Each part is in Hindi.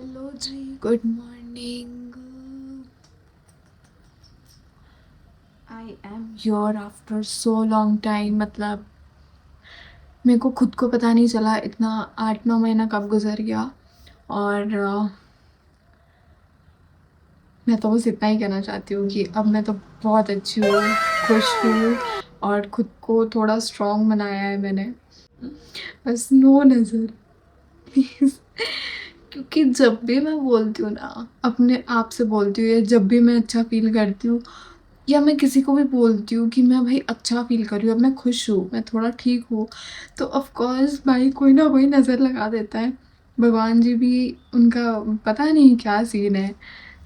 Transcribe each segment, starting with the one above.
हेलो जी, good morning. I am your after so long time. मतलब मेरे को खुद को पता नहीं चला इतना 8-9 महीना कब गुजर गया। और मैं तो बस इतना ही कहना चाहती हूँ कि अब मैं तो बहुत अच्छी हूँ, खुश हूँ और खुद को थोड़ा स्ट्रॉन्ग बनाया है मैंने। बस नो नज़र प्लीज़। क्योंकि जब भी मैं बोलती हूँ ना, अपने आप से बोलती हूँ, या जब भी मैं अच्छा फील करती हूँ या मैं किसी को भी बोलती हूँ कि मैं भाई अच्छा फ़ील कर रही हूँ, अब मैं खुश हूँ, मैं थोड़ा ठीक हूँ, तो ऑफ़ कोर्स भाई कोई ना कोई नज़र लगा देता है। भगवान जी भी, उनका पता नहीं क्या सीन है,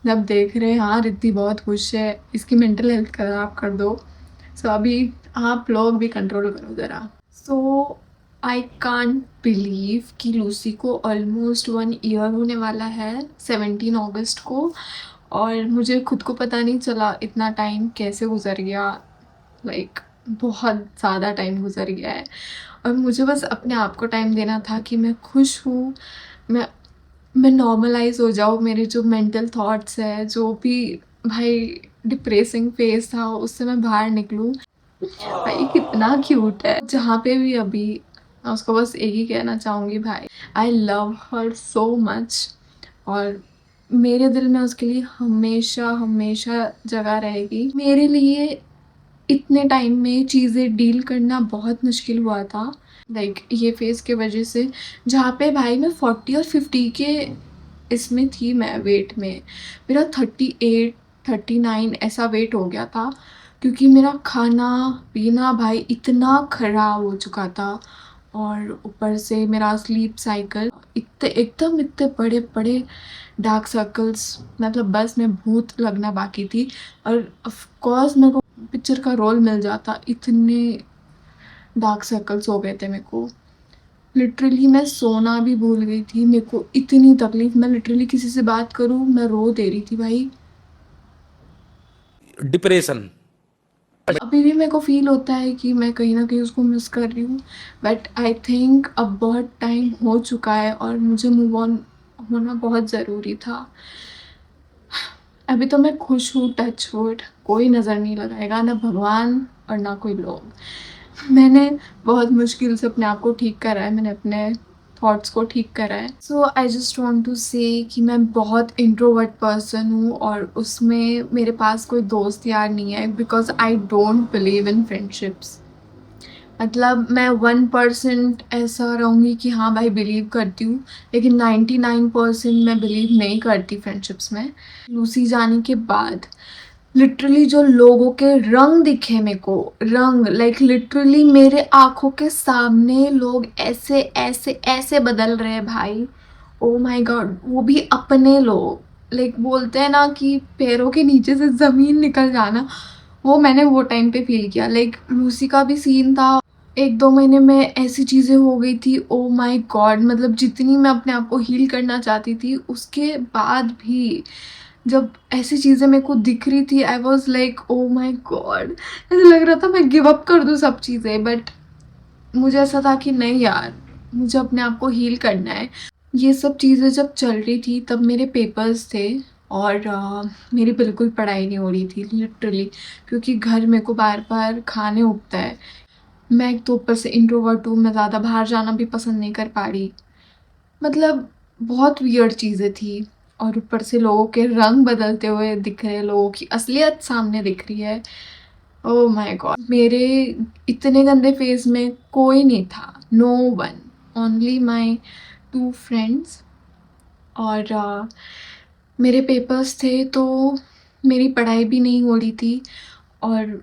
जब देख रहे हैं हाँ रिद्धि बहुत खुश है, इसकी मेंटल हेल्थ ख़राब कर दो। सो अभी आप लोग भी कंट्रोल करो ज़रा। सो आई कांट बिलीव कि लूसी को ऑलमोस्ट 1 ईयर होने वाला है 17 अगस्त को, और मुझे खुद को पता नहीं चला इतना टाइम कैसे गुजर गया। लाइक बहुत ज़्यादा टाइम गुजर गया है, और मुझे बस अपने आप को टाइम देना था कि मैं खुश हूँ, मैं मैं नॉर्मलाइज हो जाऊँ, मेरे जो मेंटल थॉट्स है, जो भी भाई डिप्रेसिंग फेज था उससे मैं बाहर निकलूँ। भाई कितना क्यूट है जहाँ पे भी अभी। मैं उसको बस एक ही कहना चाहूँगी, भाई I love her so much, और मेरे दिल में उसके लिए हमेशा हमेशा जगह रहेगी। मेरे लिए इतने टाइम में चीज़ें डील करना बहुत मुश्किल हुआ था, लाइक ये फेज़ के वजह से, जहाँ पे भाई मैं 40 और 50 के इसमें थी, मैं वेट में मेरा 38-39 ऐसा वेट हो गया था, क्योंकि मेरा खाना पीना भाई इतना ख़राब हो चुका था, और ऊपर से मेरा स्लीप साइकिल इतने एकदम इतने बड़े बड़े डार्क सर्कल्स, मतलब बस मैं भूत लगना बाकी थी। और ऑफ कोर्स मेरे को पिक्चर का रोल मिल जाता, इतने डार्क सर्कल्स हो गए थे मेरे को। लिटरली मैं सोना भी भूल गई थी, मेरे को इतनी तकलीफ, मैं लिटरली किसी से बात करूँ मैं रो दे रही थी भाई। डिप्रेशन। अभी भी मेरे को फील होता है कि मैं कहीं ना कहीं उसको मिस कर रही हूँ, बट आई थिंक अब बहुत टाइम हो चुका है और मुझे मूव ऑन होना बहुत ज़रूरी था। अभी तो मैं खुश हूँ, टच वुड, कोई नज़र नहीं लगाएगा, ना भगवान और ना कोई लोग। मैंने बहुत मुश्किल से अपने आप को ठीक करा है, मैंने अपने थॉट्स को ठीक करा है। सो आई जस्ट वांट टू से कि मैं बहुत इंट्रोवर्ट पर्सन हूँ, और उसमें मेरे पास कोई दोस्त यार नहीं है, because I don't believe in friendships. मतलब मैं 1% ऐसा रहूँगी कि हाँ भाई बिलीव करती हूँ, लेकिन 99% मैं बिलीव नहीं करती फ्रेंडशिप्स में। लूसी जाने के बाद लिटरली जो लोगों के रंग दिखे मेरे को, रंग लाइक लिटरली मेरे आंखों के सामने लोग ऐसे ऐसे ऐसे बदल रहे हैं भाई। ओ माय गॉड, वो भी अपने लोग, लाइक बोलते हैं ना कि पैरों के नीचे से ज़मीन निकल जाना, वो मैंने वो टाइम पे फील किया। लाइक लूसी का भी सीन था, 1-2 महीने में ऐसी चीज़ें हो गई थी, ओ माय गॉड, मतलब जितनी मैं अपने आप को हील करना चाहती थी उसके बाद भी जब ऐसी चीज़ें मेरे को दिख रही थी, I was like oh my God, ऐसा लग रहा था मैं गिव अप कर दूँ सब चीज़ें। बट मुझे ऐसा था कि नहीं यार, मुझे अपने आप को हील करना है। ये सब चीज़ें जब चल रही थी तब मेरे पेपर्स थे, और मेरी बिल्कुल पढ़ाई नहीं हो रही थी लिटरली, क्योंकि घर मेरे को बार बार खाने उठता है। मैं एक तो ऊपर से इंट्रोवर्ट हूँ, मैं ज़्यादा बाहर जाना भी पसंद नहीं कर पा रही, मतलब बहुत वियर्ड चीज़ें थी। और ऊपर से लोगों के रंग बदलते हुए दिख रहे हैं, लोगों की असलियत सामने दिख रही है। ओह माय गॉड, मेरे इतने गंदे फेज में कोई नहीं था, no one, only my 2 friends. और मेरे पेपर्स थे तो मेरी पढ़ाई भी नहीं हो रही थी, और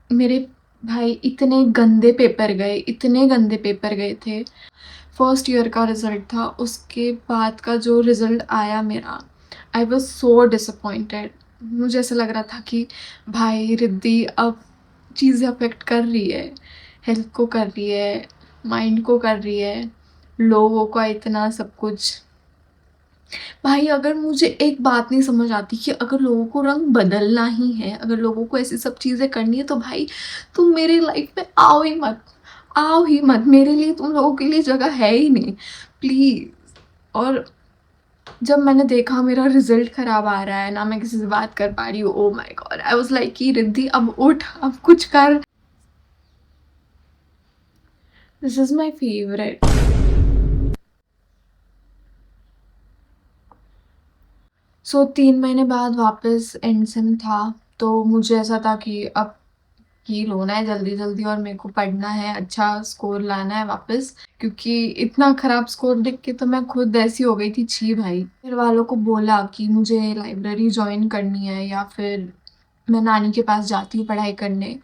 मेरे भाई इतने गंदे पेपर गए, इतने गंदे पेपर गए थे। फर्स्ट ईयर का रिज़ल्ट था, उसके बाद का जो रिज़ल्ट आया मेरा, आई वॉज सो डिसअपॉइंटेड। मुझे ऐसा लग रहा था कि भाई रिद्धि अब चीज़ें अफेक्ट कर रही है, हेल्थ को कर रही है, माइंड को कर रही है, लोगों का इतना सब कुछ। भाई अगर मुझे एक बात नहीं समझ आती कि अगर लोगों को रंग बदलना ही है, अगर लोगों को ऐसी सब चीज़ें करनी है, तो भाई तुम मेरी लाइफ में आओ ही मत, आओ ही मत, मेरे लिए तुम लोगों के लिए जगह है ही नहीं, प्लीज़। और जब मैंने देखा मेरा रिज़ल्ट ख़राब आ रहा है, ना मैं किसी से बात कर पा रही हूँ, oh my god! I was like कि रिद्धि अब उठ, अब कुछ कर। This is my favourite. So 3 महीने बाद वापस एंड सेम था, तो मुझे ऐसा था कि अब हील होना है जल्दी-जल्दी और मेरे को पढ़ना है, अच्छा स्कोर लाना है वापस, क्योंकि इतना ख़राब स्कोर देख के तो मैं खुद ऐसी हो गई थी, छी भाई। घर वालों को बोला कि मुझे लाइब्रेरी जॉइन करनी है या फिर मैं नानी के पास जाती हूँ पढ़ाई करने।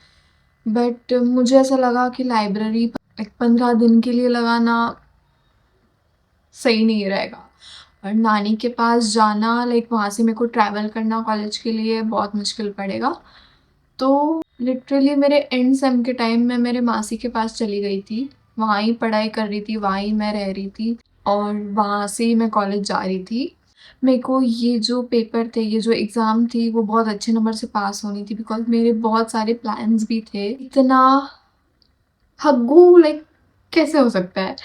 बट मुझे ऐसा लगा कि लाइब्रेरी लाइक 15 दिन के लिए लगाना सही नहीं रहेगा, और नानी के पास जाना लाइक वहाँ से मेरे को ट्रैवल करना कॉलेज के लिए बहुत मुश्किल पड़ेगा। तो लिटरली मेरे एंड सेम के टाइम मैं मेरे मासी के पास चली गई थी। वहाँ ही पढ़ाई कर रही थी, वहाँ ही मैं रह रही थी और वहाँ से ही मैं कॉलेज जा रही थी। मेरे को ये जो पेपर थे, ये जो एग्ज़ाम थी, वो बहुत अच्छे नंबर से पास होनी थी बिकॉज़ मेरे बहुत सारे प्लान्स भी थे। इतना हग्गू लाइक कैसे हो सकता है?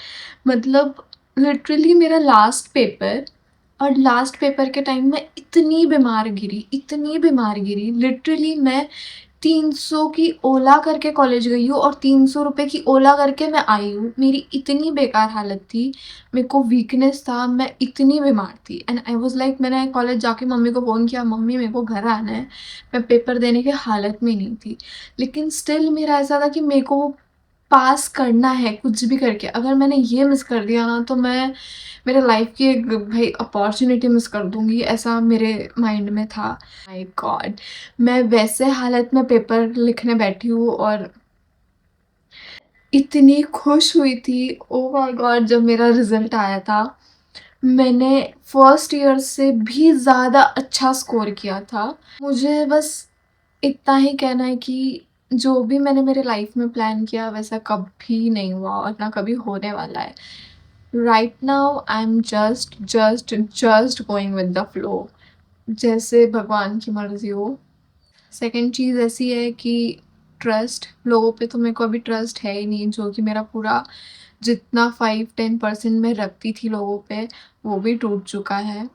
मतलब लिटरली मेरा लास्ट पेपर, और लास्ट पेपर के टाइम मैं इतनी बीमार गिरी, लिटरली मैं 300 की ओला करके कॉलेज गई हूँ और 300 रुपए की ओला करके मैं आई हूँ। मेरी इतनी बेकार हालत थी, मेरे को वीकनेस था, मैं इतनी बीमार थी एंड आई वाज़ लाइक मैंने कॉलेज जाके मम्मी को फ़ोन किया, "मम्मी मेरे को घर आना है।" मैं पेपर देने की हालत में नहीं थी। लेकिन स्टिल मेरा ऐसा था कि मेरे को पास करना है कुछ भी करके। अगर मैंने ये मिस कर दिया ना तो मैं मेरे लाइफ की एक भाई अपॉर्च्युनिटी मिस कर दूँगी, ऐसा मेरे माइंड में था। My God! मैं वैसे हालत में पेपर लिखने बैठी हूँ और इतनी खुश हुई थी, ओह माय गॉड! जब मेरा रिज़ल्ट आया था। मैंने फर्स्ट ईयर से भी ज़्यादा अच्छा स्कोर किया था। मुझे बस इतना ही कहना है कि जो भी मैंने मेरे लाइफ में प्लान किया वैसा कभी नहीं हुआ और ना कभी होने वाला है। Right now I am just going with the flow, जैसे भगवान की मर्ज़ी हो। सेकंड चीज़ ऐसी है कि ट्रस्ट, लोगों पे तो मेरे को अभी ट्रस्ट है ही नहीं, जो कि मेरा पूरा जितना 5-10% मैं रखती थी लोगों पे, वो भी टूट चुका है।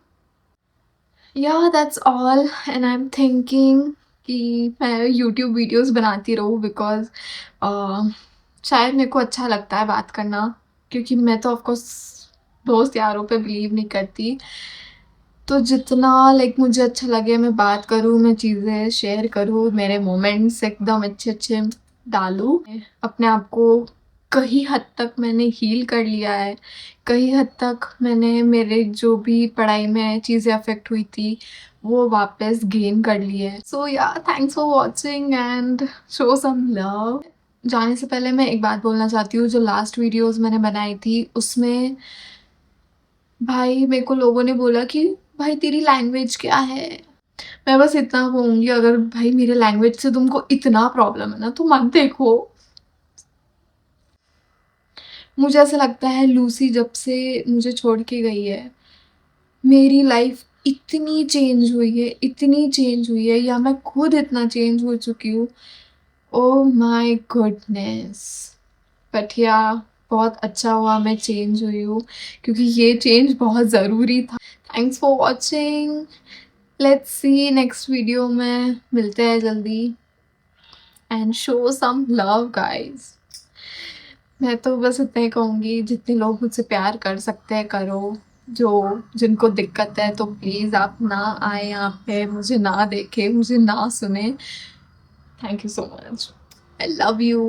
या that's all and I am thinking कि मैं यूट्यूब वीडियोस बनाती रहूँ बिकॉज़ शायद मेरे को अच्छा लगता है बात करना, क्योंकि मैं तो ऑफ कोर्स दोस्त यारों पे बिलीव नहीं करती। तो जितना लाइक मुझे अच्छा लगे मैं बात करूँ, मैं चीज़ें शेयर करूँ, मेरे मोमेंट्स एकदम अच्छे-अच्छे डालूँ। अपने आप को कहीं हद तक मैंने हील कर लिया है, कहीं हद तक मैंने मेरे जो भी पढ़ाई में चीज़ें अफ़ेक्ट हुई थी, वो वापस गेन कर ली है। So yeah thanks for watching and show some love. जाने से पहले मैं एक बात बोलना चाहती हूँ, जो लास्ट वीडियोज़ मैंने बनाई थी उसमें भाई मेरे को लोगों ने बोला कि भाई तेरी लैंग्वेज क्या है? मैं बस इतना कहूँगी, अगर भाई मेरे लैंग्वेज से तुमको इतना प्रॉब्लम है ना तो मत देखो। मुझे ऐसा लगता है लूसी जब से मुझे छोड़ के गई है, मेरी लाइफ इतनी चेंज हुई है या मैं खुद इतना चेंज हो चुकी हूँ, ओह माय गुडनेस! बट या बहुत अच्छा हुआ मैं चेंज हुई हूँ, क्योंकि ये चेंज बहुत ज़रूरी था। Thanks for watching. Let's see next video में मिलते हैं जल्दी and show some love guys. मैं तो बस इतना ही कहूँगी, जितने लोग मुझसे प्यार कर सकते हैं करो, जो जिनको दिक्कत है तो प्लीज़ आप ना आए यहाँ पे, मुझे ना देखें, मुझे ना सुने। Thank you so much. I love you.